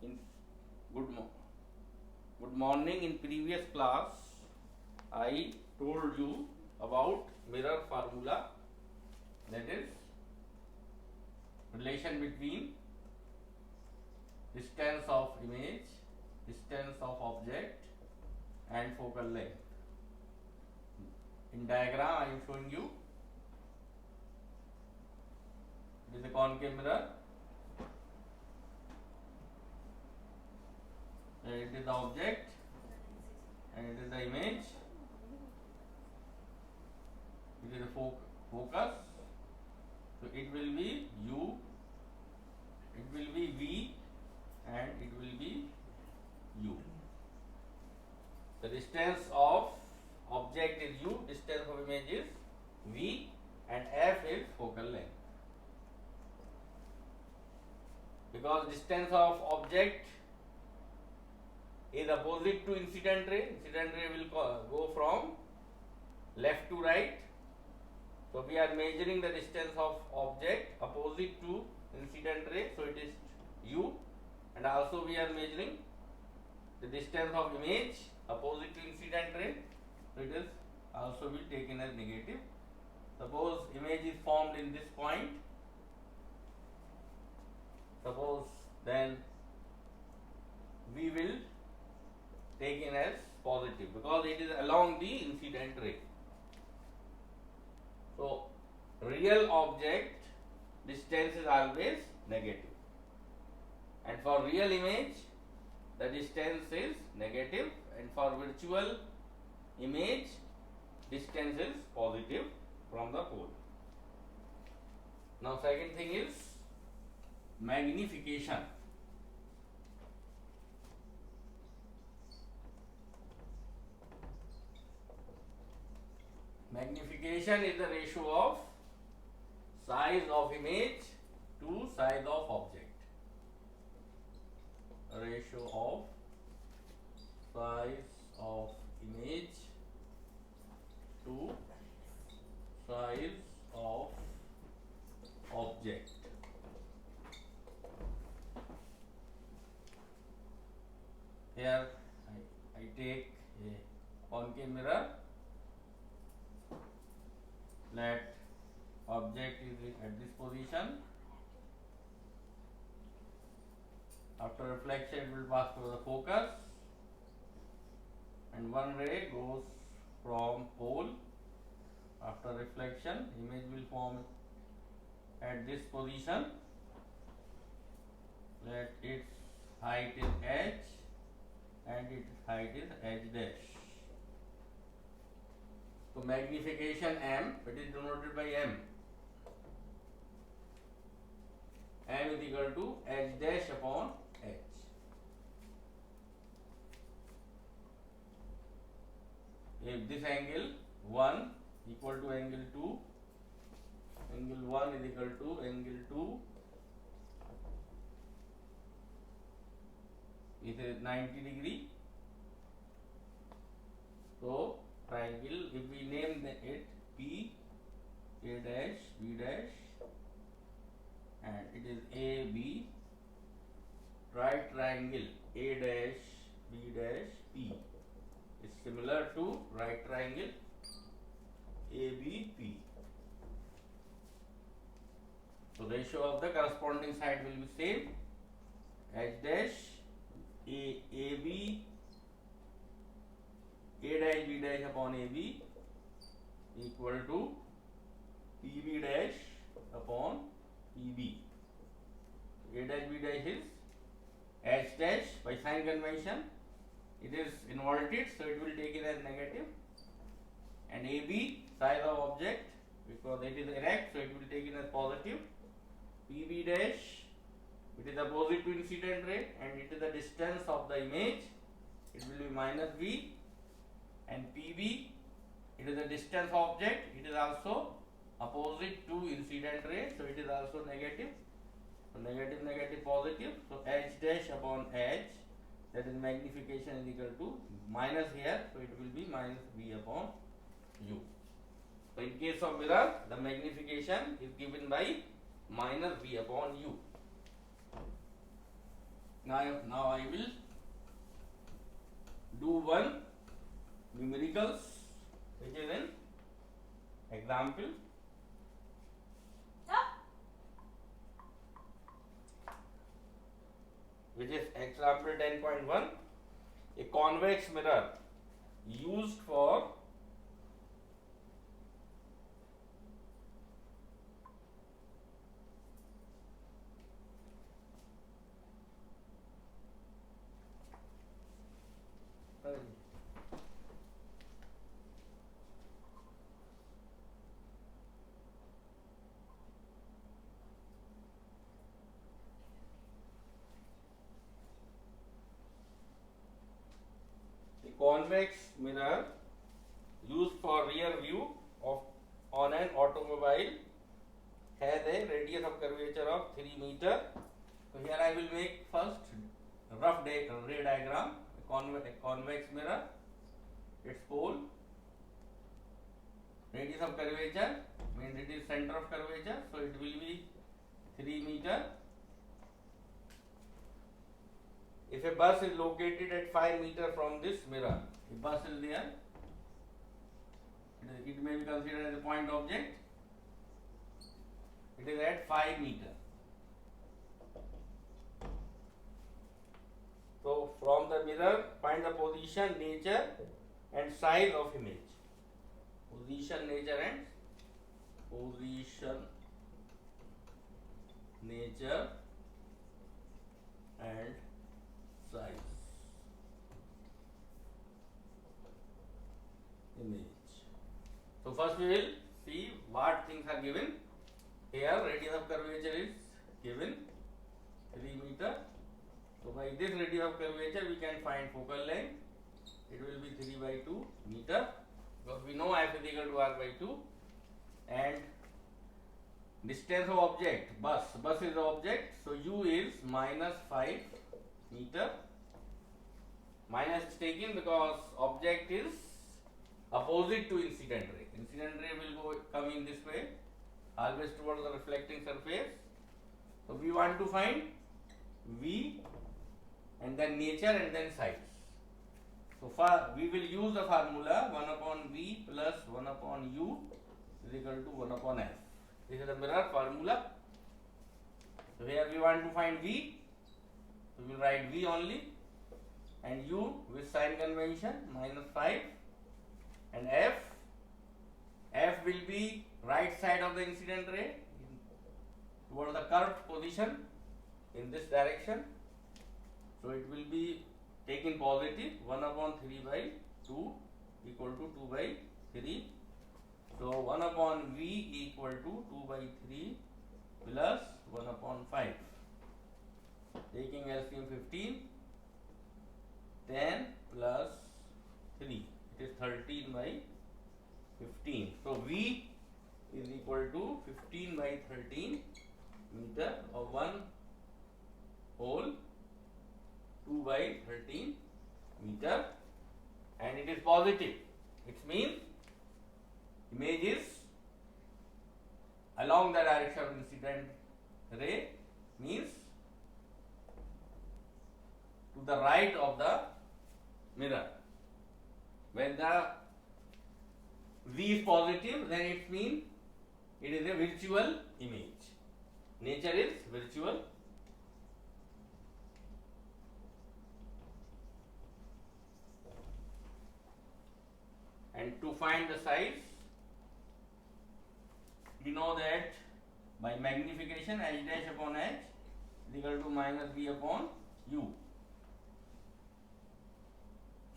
In good good morning. In previous class, I told you about mirror formula, that is relation between distance of image, distance of object and focal length. In diagram I am showing you, it is a concave mirror and it is the object and it is the image, it is a focus. So it will be U, it will be V and it will be U. The distance of object is U, distance of image is V and F is focal length. Because distance of object is opposite to incident ray will go from left to right. So we are measuring the distance of object opposite to incident ray, so it is U, and also we are measuring the distance of image opposite to incident ray, so it is also be taken as negative. Suppose image is formed in this point, suppose then we will take it as positive because it is along the incident ray. So real object distance is always negative, and for real image the distance is negative, and for virtual image distance is positive from the pole. Now second thing is magnification. Magnification is the ratio of size of image to size of object. Ratio of size of image to size of object. Here I take a concave mirror. Let object is at this position. After reflection it will pass to the focus, and one ray goes from pole. After reflection image will form at this position. Let its height is h and its height is h dash. So magnification M, it is denoted by M. M is equal to h dash upon h. If this angle 1 equal to angle 2, angle 1 is equal to angle 2, it is 90 degree. So triangle, if we name it P, A dash, B dash, and it is A, B, right triangle A dash, B dash, P is similar to right triangle A, B, P. So ratio of the corresponding side will be same. H dash, A B, A dash B dash upon AB equal to PB dash upon PB. A dash B dash is H dash by sign convention. It is inverted, so it will take it as negative. And AB, size of object, because it is erect, so it will take it as positive. PB dash, it is opposite to incident ray and it is the distance of the image, it will be minus V. And PB, it is the distance of object, it is also opposite to incident ray, so it is also negative. So negative, negative, positive. So H dash upon H, that is magnification is equal to minus here, so it will be minus V upon U. So in case of mirror, the magnification is given by minus V upon U. now I will do one numericals, which is an example. Which is example 10.1, a convex mirror used for convex mirror used for rear view of on an automobile has a radius of curvature of 3 meter. So here I will make first rough ray diagram. A convex mirror, its pole, radius of curvature means it is center of curvature, so it will be 3 meter. If a bus is located at 5 meter from this mirror, if bus is there, it may be considered as a point object. It is at 5 meter. So from the mirror, find the position, nature and size of image. Position, nature and nature and size image. So first we will see what things are given. Here radius of curvature is given 3 meter. So by this radius of curvature we can find focal length. It will be 3 by 2 meter, because we know f is equal to r by 2. And distance of object, bus is the object, so u is minus 5 meter. Minus is taken because object is opposite to incident ray. Incident ray will come in this way, always towards the reflecting surface. So we want to find V and then nature and then size. So far we will use the formula 1 upon V plus 1 upon U is equal to 1 upon F. This is the mirror formula. So here we want to find V, so we will write V only, and U with sign convention minus 5, and F will be right side of the incident ray towards the curved position in this direction. So it will be taken positive, 1 upon 3 by 2 equal to 2 by 3. So 1 upon V equal to 2 by 3 plus 1 upon 5. Taking LCM 15, 10 plus 3, it is 13 by 15. So V is equal to 15 by 13 meter, or 1 whole 2 by 13 meter, and it is positive. It means image is along the direction of incident ray, means to the right of the mirror. When the V is positive, then it means it is a virtual image. Nature is virtual. And to find the size, we know that by magnification h dash upon h is equal to minus v upon u.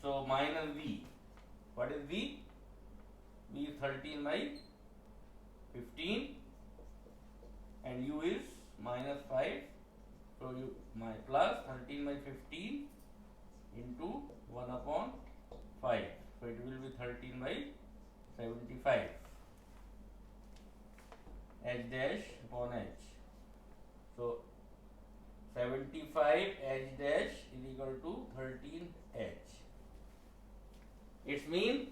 So minus v, what is v? V is 13 by 15 and u is minus 5. So you plus 13 by 15 into 1 upon 5. So it will be 13 by 75. H dash upon h. So 75 h dash is equal to 13 h. It means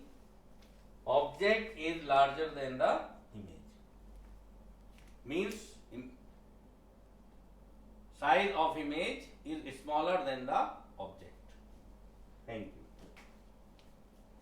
object is larger than the image. Means size of image is smaller than the